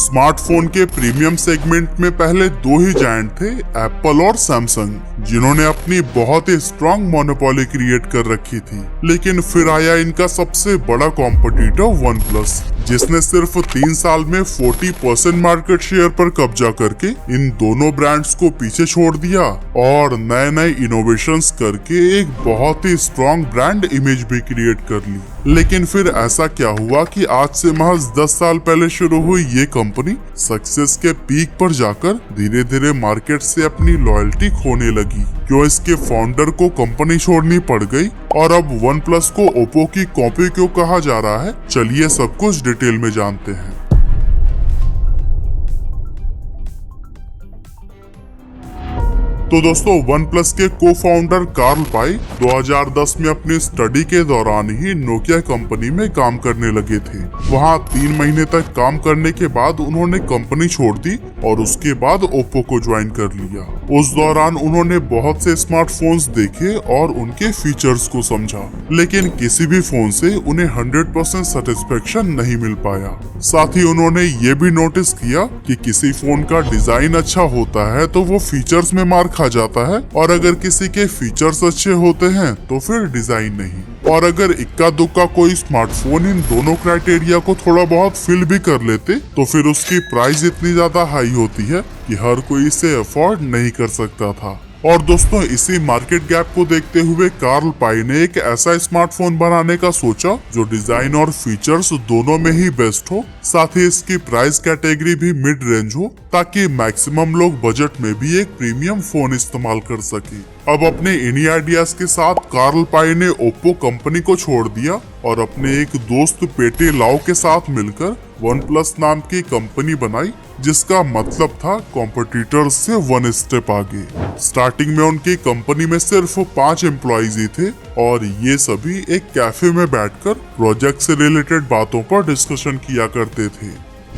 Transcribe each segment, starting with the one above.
Smartphone के premium segment में पहले दो ही जायंट थे, एप्पल और सैमसंग, जिन्होंने अपनी बहुत ही स्ट्रॉन्ग मोनोपोली क्रिएट कर रखी थी। लेकिन फिर आया इनका सबसे बड़ा कॉम्पिटिटर वन प्लस, जिसने सिर्फ 3 साल में 40% मार्केट शेयर पर कब्जा करके इन दोनों ब्रांड्स को पीछे छोड़ दिया और नए नए इनोवेशंस करके एक बहुत ही स्ट्रॉन्ग ब्रांड इमेज भी क्रिएट कर ली। लेकिन फिर ऐसा क्या हुआ कि आज से महज 10 साल पहले शुरू हुई ये कंपनी सक्सेस के पीक पर जाकर धीरे धीरे मार्केट से अपनी लॉयल्टी खोने लगी। क्यों इसके फाउंडर को कंपनी छोड़नी पड़ गई और अब वन प्लस को ओप्पो की कॉपी क्यों कहा जा रहा है, चलिए सब कुछ डिटेल में जानते हैं। तो दोस्तों, वन प्लस के को फाउंडर कार्ल पाई 2010 में अपनी स्टडी के दौरान ही नोकिया कंपनी में काम करने लगे थे। वहां 3 महीने तक काम करने के बाद उन्होंने कंपनी छोड़ दी और उसके बाद ओप्पो को ज्वाइन कर लिया। उस दौरान उन्होंने बहुत से स्मार्टफोन्स देखे और उनके फीचर्स को समझा, लेकिन किसी भी फोन से उन्हें 100% सेटिस्फेक्शन नहीं मिल पाया। साथ ही उन्होंने ये भी नोटिस किया कि किसी फोन का डिजाइन अच्छा होता है तो वो फीचर्स में मार खा जाता है, और अगर किसी के फीचर्स अच्छे होते हैं तो फिर डिजाइन नहीं। और अगर इक्का दुक्का कोई स्मार्टफोन इन दोनों क्राइटेरिया को थोड़ा बहुत फिल भी कर लेते तो फिर उसकी प्राइस इतनी ज्यादा हाई होती है कि हर कोई इसे अफोर्ड नहीं कर सकता था। और दोस्तों, इसी मार्केट गैप को देखते हुए कार्ल पाई ने एक ऐसा स्मार्टफोन बनाने का सोचा जो डिजाइन और फीचर्स दोनों में ही बेस्ट हो, साथ ही इसकी प्राइस कैटेगरी भी मिड रेंज हो, ताकि मैक्सिमम लोग बजट में भी एक प्रीमियम फोन इस्तेमाल कर सके। अब अपने इन्हीं आइडियाज के साथ कार्ल पाई ने ओप्पो कंपनी को छोड़ दिया और अपने एक दोस्त पेटे लाओ के साथ मिलकर वन प्लस नाम की कंपनी बनाई, जिसका मतलब था कॉम्पिटिटर्स से 1 स्टेप आगे। स्टार्टिंग में उनकी कंपनी में सिर्फ 5 एम्प्लॉइज ही थे और ये सभी एक कैफे में बैठकर प्रोजेक्ट से रिलेटेड बातों पर डिस्कशन किया करते थे।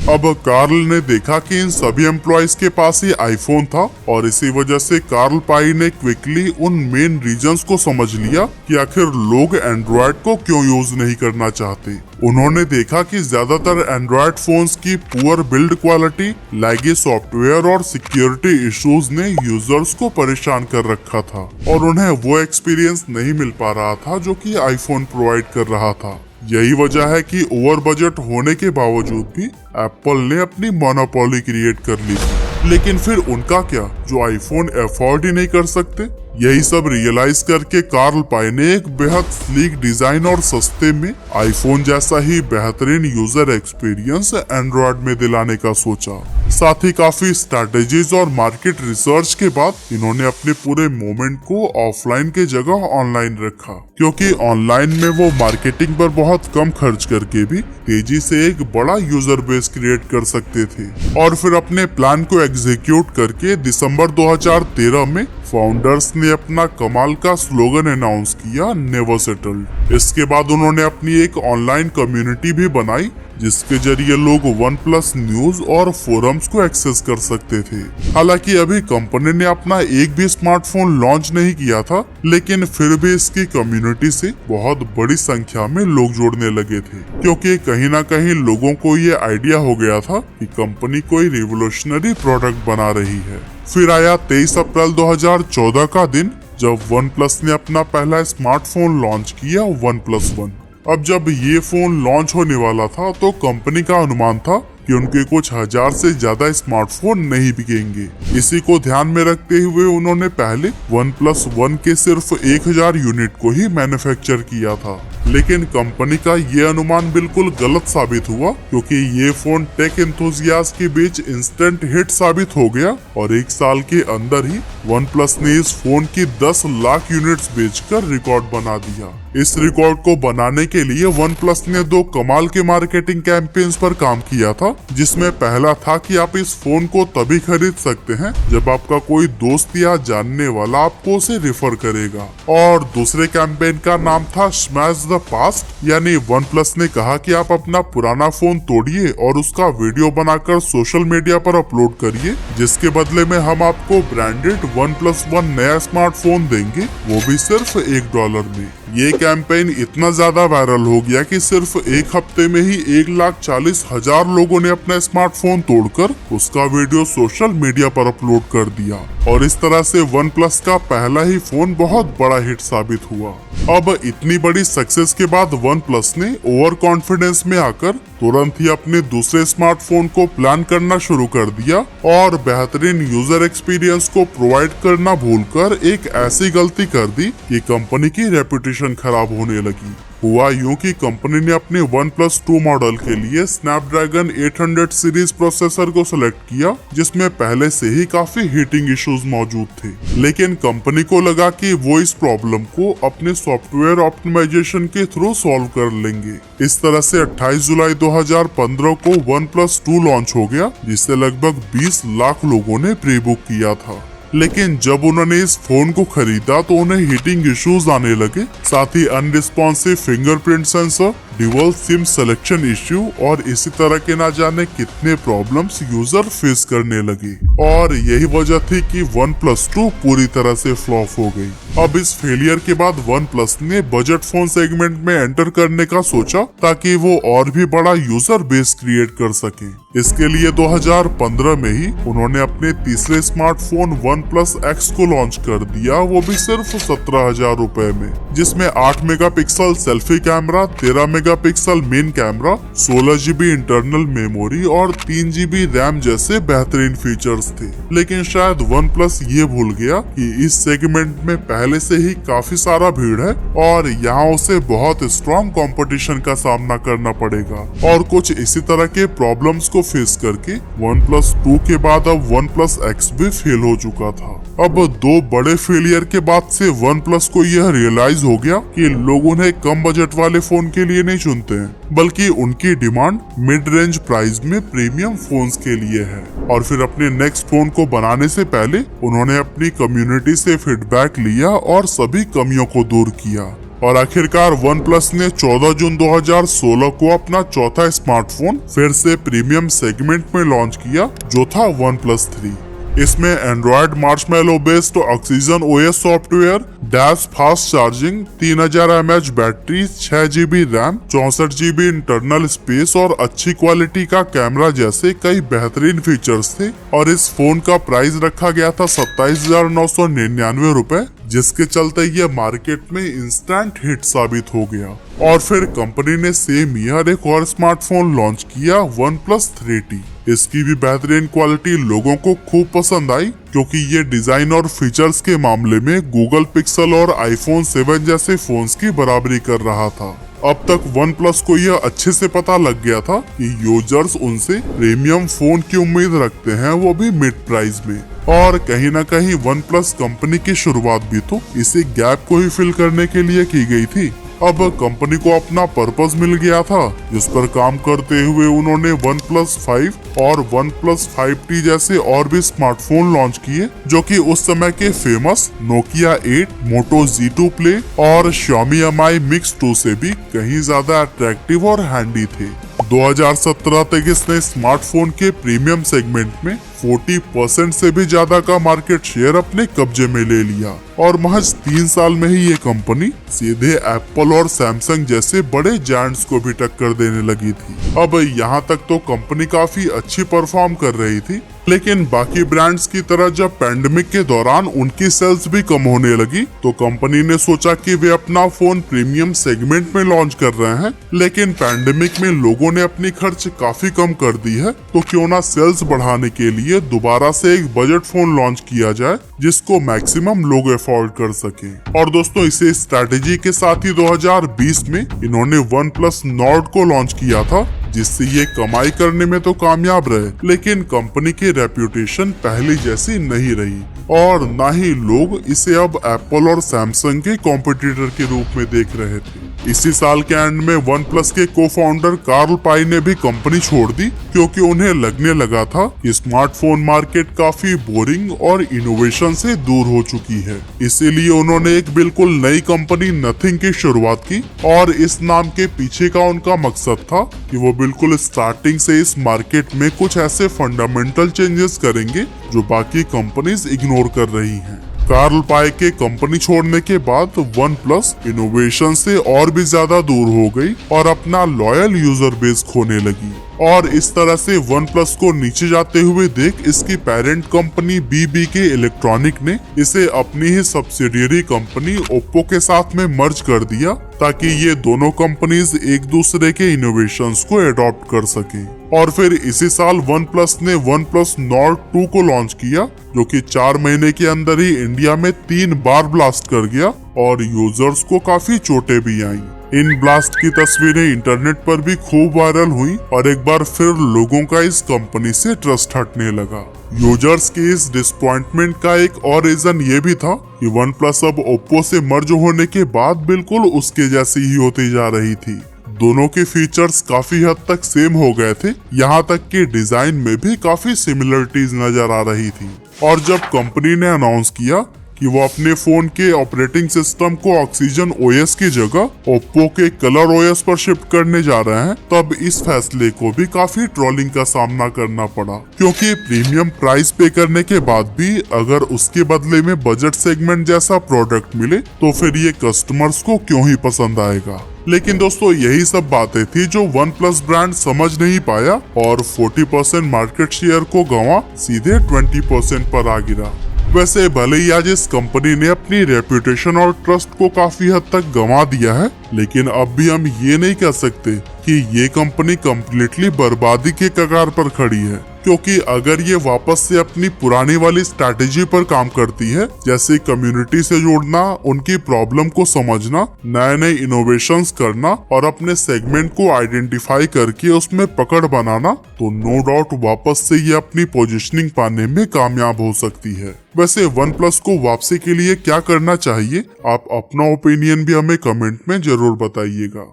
अब कार्ल ने देखा कि इन सभी एम्प्लॉइज के पास ही आईफोन था और इसी वजह से कार्ल पाई ने क्विकली उन मेन रीजंस को समझ लिया कि आखिर लोग एंड्रॉयड को क्यों यूज नहीं करना चाहते। उन्होंने देखा कि ज्यादातर एंड्रॉयड फोन्स की पुअर बिल्ड क्वालिटी, लैगी सॉफ्टवेयर और सिक्योरिटी इश्यूज ने यूजर्स को परेशान कर रखा था और उन्हें वो एक्सपीरियंस नहीं मिल पा रहा था जो कि आईफोन प्रोवाइड कर रहा था। यही वजह है कि ओवर बजट होने के बावजूद भी एप्पल ने अपनी मोनोपोली क्रिएट कर ली थी। लेकिन फिर उनका क्या, जो आईफोन अफोर्ड ही नहीं कर सकते? यही सब रियलाइज करके कार्ल पाई ने एक बेहद स्लीक डिजाइन और सस्ते में आईफोन जैसा ही बेहतरीन यूजर एक्सपीरियंस एंड्रॉयड में दिलाने का सोचा। साथ ही काफी स्ट्रैटेजीज और मार्केट रिसर्च के बाद इन्होंने अपने पूरे मोमेंट को ऑफलाइन के जगह ऑनलाइन रखा, क्योंकि ऑनलाइन में वो मार्केटिंग पर बहुत कम खर्च करके भी तेजी से एक बड़ा यूजर बेस क्रिएट कर सकते थे। और फिर अपने प्लान को एग्जीक्यूट करके दिसंबर 2013 में फाउंडर्स ने अपना कमाल का स्लोगन अनाउंस किया, नेवर सेटल्ड। इसके बाद उन्होंने अपनी एक ऑनलाइन कम्युनिटी भी बनाई जिसके जरिए लोग वन प्लस न्यूज और फोरम्स को एक्सेस कर सकते थे। हालांकि अभी कंपनी ने अपना एक भी स्मार्टफोन लॉन्च नहीं किया था, लेकिन फिर भी इसकी कम्युनिटी से बहुत बड़ी संख्या में लोग जुड़ने लगे थे, क्योंकि कहीं ना कहीं लोगों को ये आइडिया हो गया था कि कंपनी कोई रिवोल्यूशनरी प्रोडक्ट बना रही है। फिर आया 23 अप्रैल 2014 का दिन, जब वन प्लस ने अपना पहला स्मार्टफोन लॉन्च किया, वन प्लस वन। अब जब ये फोन लॉन्च होने वाला था तो कंपनी का अनुमान था कि उनके कुछ 1000 से ज्यादा स्मार्टफोन नहीं बिकेंगे। इसी को ध्यान में रखते हुए उन्होंने पहले वन प्लस वन के सिर्फ 1000 यूनिट को ही मैन्युफैक्चर किया था। लेकिन कंपनी का ये अनुमान बिल्कुल गलत साबित हुआ, क्योंकि ये फोन टेक एंथुसियास्ट के बीच इंस्टेंट हिट साबित हो गया और 1 साल के अंदर ही वन प्लस ने इस फोन की 10 लाख यूनिट्स बेचकर रिकॉर्ड बना दिया। इस रिकॉर्ड को बनाने के लिए वन प्लस ने 2 कमाल के मार्केटिंग कैंपेन्स पर काम किया था, जिसमें पहला था कि आप इस फोन को तभी खरीद सकते हैं जब आपका कोई दोस्त या जानने वाला आपको उसे रेफर करेगा, और दूसरे कैंपेन का नाम था स्मैश द द पास्ट, यानी वन प्लस ने कहा कि आप अपना पुराना फोन तोड़िए और उसका वीडियो बनाकर सोशल मीडिया पर अपलोड करिए, जिसके बदले में हम आपको ब्रांडेड OnePlus 1 नया स्मार्टफोन देंगे, वो भी सिर्फ $1 में। ये कैंपेन इतना ज्यादा वायरल हो गया कि सिर्फ एक हफ्ते में ही 1,40,000 लोगों ने अपना स्मार्टफोन तोड़कर उसका वीडियो सोशल मीडिया पर अपलोड कर दिया और इस तरह से वन प्लस का पहला ही फोन बहुत बड़ा हिट साबित हुआ। अब इतनी बड़ी सक्सेस के बाद वन प्लस ने ओवर कॉन्फिडेंस में आकर तुरंत ही अपने दूसरे स्मार्टफोन को प्लान करना शुरू कर दिया और बेहतरीन यूजर एक्सपीरियंस को प्रोवाइड करना भूलकर एक ऐसी गलती कर दी कि कंपनी की रेपुटेशन खराब होने लगी। हुआ यूं कि कंपनी ने अपने OnePlus 2 मॉडल के लिए स्नैपड्रैगन 800 सीरीज प्रोसेसर को सिलेक्ट किया, जिसमें पहले से ही काफी हीटिंग इश्यूज मौजूद थे, लेकिन कंपनी को लगा कि वो इस प्रॉब्लम को अपने सॉफ्टवेयर ऑप्टिमाइजेशन के थ्रू सॉल्व कर लेंगे। इस तरह से 28 जुलाई 2015 को OnePlus 2 लॉन्च हो गया, जिससे लगभग 20 लाख लोगों ने प्री बुक किया था। लेकिन जब उन्होंने इस फोन को खरीदा तो उन्हें हीटिंग इश्यूज आने लगे, साथ ही unresponsive fingerprint sensor, dual SIM selection issue और इसी तरह के ना जाने कितने प्रॉब्लम्स यूजर फेस करने लगे और यही वजह थी कि OnePlus 2 पूरी तरह से फ्लॉप हो गई। अब इस फेलियर के बाद OnePlus ने बजट फोन सेगमेंट में एंटर करने का सोचा ताकि वो और भी बड़ा यूजर बेस क्रिएट कर सके। इसके लिए 2015 में ही उन्होंने अपने तीसरे स्मार्टफोन OnePlus X को लॉन्च कर दिया, वो भी सिर्फ 17,000 रुपए में, जिसमें 8 megapixel selfie camera, 13 megapixel main camera, 16 GB internal memory और 3 GB रैम जैसे बेहतरीन फीचर्स थे। लेकिन शायद OnePlus ये भूल गया कि इस सेगमेंट में पहले से ही काफी सारा भीड़ है और यहाँ उसे बहुत स्ट्रॉन्ग कंपटीशन का सामना करना पड़ेगा और कुछ इसी तरह के प्रॉब्लम्स को फेस करके OnePlus 2 के बाद अब OnePlus X भी फेल हो चुका था। अब दो बड़े फेलियर के बाद से OnePlus को यह रियलाइज हो गया कि लोग उन्हें कम बजट वाले फोन के लिए नहीं चुनते हैं, बल्कि उनकी डिमांड मिड रेंज प्राइस में प्रीमियम फोन्स के लिए है। और फिर अपने नेक्स्ट फोन को बनाने से पहले उन्होंने अपनी कम्युनिटी से फीडबैक लिया और सभी कमियों को दूर किया और आखिरकार OnePlus ने 14 जून 2016 को अपना चौथा स्मार्टफोन फिर से प्रीमियम सेगमेंट में लॉन्च किया, जो था OnePlus 3। इसमें Android Marshmallow based oxygen OS software, dash fast charging, 3000 mAh battery, 6 GB RAM, 64 GB internal space और अच्छी क्वालिटी का कैमरा जैसे कई बेहतरीन फीचर्स थे और इस फोन का प्राइस रखा गया था 27,999 रुपए, जिसके चलते यह मार्केट में इंस्टेंट हिट साबित हो गया। और फिर कंपनी ने सेम ईयर एक और स्मार्टफोन लॉन्च किया, OnePlus 3T। इसकी भी बेहतरीन क्वालिटी लोगों को खूब पसंद आई क्योंकि ये डिजाइन और फीचर्स के मामले में Google Pixel और iPhone 7 जैसे फोन्स की बराबरी कर रहा था। अब तक OnePlus को यह अच्छे से पता लग गया था कि यूजर्स उनसे प्रीमियम फोन की उम्मीद रखते हैं, वो भी मिड प्राइस में। और कहीं ना कहीं OnePlus कंपनी की शुरुआत भी तो इसी गैप को ही फिल करने के लिए की गई थी। अब कंपनी को अपना पर्पस मिल गया था, जिस पर काम करते हुए उन्होंने OnePlus 5 और OnePlus 5T जैसे और भी स्मार्टफोन लॉन्च किए, जो कि उस समय के famous Nokia 8, Moto Z2 Play और Xiaomi Mi Mix 2 से भी कहीं ज्यादा अट्रैक्टिव और हैंडी थे। 2017 तक इसने स्मार्टफोन के प्रीमियम सेगमेंट में 40% से भी ज्यादा का मार्केट शेयर अपने कब्जे में ले लिया और महज 3 साल में ही ये कंपनी सीधे एप्पल और सैमसंग जैसे बड़े जायंट्स को भी टक्कर देने लगी थी। अब यहाँ तक तो कंपनी काफी अच्छी परफॉर्म कर रही थी, लेकिन बाकी ब्रांड्स की तरह जब पैंडेमिक के दौरान उनकी सेल्स भी कम होने लगी तो कंपनी ने सोचा कि वे अपना फोन प्रीमियम सेगमेंट में लॉन्च कर रहे हैं, लेकिन पैंडेमिक में लोगों ने अपनी खर्च काफी कम कर दी है, तो क्यों ना सेल्स बढ़ाने के लिए दोबारा से एक बजट फोन लॉन्च किया जाए जिसको मैक्सिमम लोग अफोर्ड कर सके। और दोस्तों, इसे स्ट्रैटेजी के साथ ही 2020 में इन्होंने OnePlus Nord को लॉन्च किया था, जिससे ये कमाई करने में तो कामयाब रहे, लेकिन कंपनी की रेप्यूटेशन पहले जैसी नहीं रही और ना ही लोग इसे अब एप्पल और सैमसंग के कॉम्पिटिटर के रूप में देख रहे थे। इसी साल के एंड में वन प्लस के को फाउंडर कार्ल पाई ने भी कंपनी छोड़ दी, क्योंकि उन्हें लगने लगा था कि स्मार्टफोन मार्केट काफी बोरिंग और इनोवेशन से दूर हो चुकी है। इसीलिए उन्होंने एक बिल्कुल नई कंपनी नथिंग की शुरुआत की, और इस नाम के पीछे का उनका मकसद था कि वो बिल्कुल स्टार्टिंग से इस मार्केट में कुछ ऐसे फंडामेंटल चेंजेस करेंगे जो बाकी कंपनीज इग्नोर कर रही हैं। कार्ल पाई के कंपनी छोड़ने के बाद वन प्लस इनोवेशन से और भी ज्यादा दूर हो गई और अपना लॉयल यूजर बेस खोने लगी, और इस तरह से वन प्लस को नीचे जाते हुए देख इसकी पेरेंट कंपनी BBK इलेक्ट्रॉनिक ने इसे अपनी ही सब्सिडियरी कंपनी ओप्पो के साथ में मर्ज कर दिया, ताकि ये दोनों कंपनीज एक दूसरे के इनोवेशंस को अडॉप्ट कर सके। और फिर इसी साल वन प्लस ने वन प्लस नॉर्ड 2 को लॉन्च किया, जो कि 4 महीने के अंदर ही इंडिया में 3 बार ब्लास्ट कर गया और यूजर्स को काफी चोटें भी आईं। इन ब्लास्ट की तस्वीरें इंटरनेट पर भी खूब वायरल हुई और एक बार फिर लोगों का इस कंपनी से ट्रस्ट हटने लगा। यूजर्स की इस डिसअपॉइंटमेंट का एक और रीजन ये भी था कि वन प्लस अब ओप्पो से मर्ज होने के बाद बिल्कुल उसके जैसी ही होती जा रही थी। दोनों के फीचर्स काफी हद तक सेम हो गए थे, यहाँ तक कि डिजाइन में भी काफी सिमिलरिटीज नजर आ रही थी। और जब कंपनी ने अनाउंस किया कि वो अपने फोन के ऑपरेटिंग सिस्टम को ऑक्सीजन OS की जगह ओप्पो के कलर OS पर शिफ्ट करने जा रहे हैं, तब इस फैसले को भी काफी ट्रोलिंग का सामना करना पड़ा, क्योंकि प्रीमियम प्राइस पे करने के बाद भी अगर उसके बदले में बजट सेगमेंट जैसा प्रोडक्ट मिले तो फिर ये कस्टमर्स को क्यों ही पसंद आएगा। लेकिन दोस्तों यही सब बातें थी जो वन प्लस ब्रांड समझ नहीं पाया और 40% मार्केट शेयर को गंवा सीधे 20% पर आ गिरा। वैसे भले ही आज इस कंपनी ने अपनी रेपुटेशन और ट्रस्ट को काफी हद तक गंवा दिया है, लेकिन अब भी हम ये नहीं कह सकते कि ये कंपनी कम्प्लीटली बर्बादी के कगार पर खड़ी है, क्योंकि अगर ये वापस से अपनी पुरानी वाली स्ट्रैटेजी पर काम करती है, जैसे कम्युनिटी से जोड़ना, उनकी प्रॉब्लम को समझना, नए नए इनोवेशंस करना और अपने सेगमेंट को आइडेंटिफाई करके उसमें पकड़ बनाना, तो नो डाउट वापस से ये अपनी पोजीशनिंग पाने में कामयाब हो सकती है। वैसे वन प्लस को वापसी के लिए क्या करना चाहिए, आप अपना ओपिनियन भी हमें कमेंट में जरूर बताइएगा।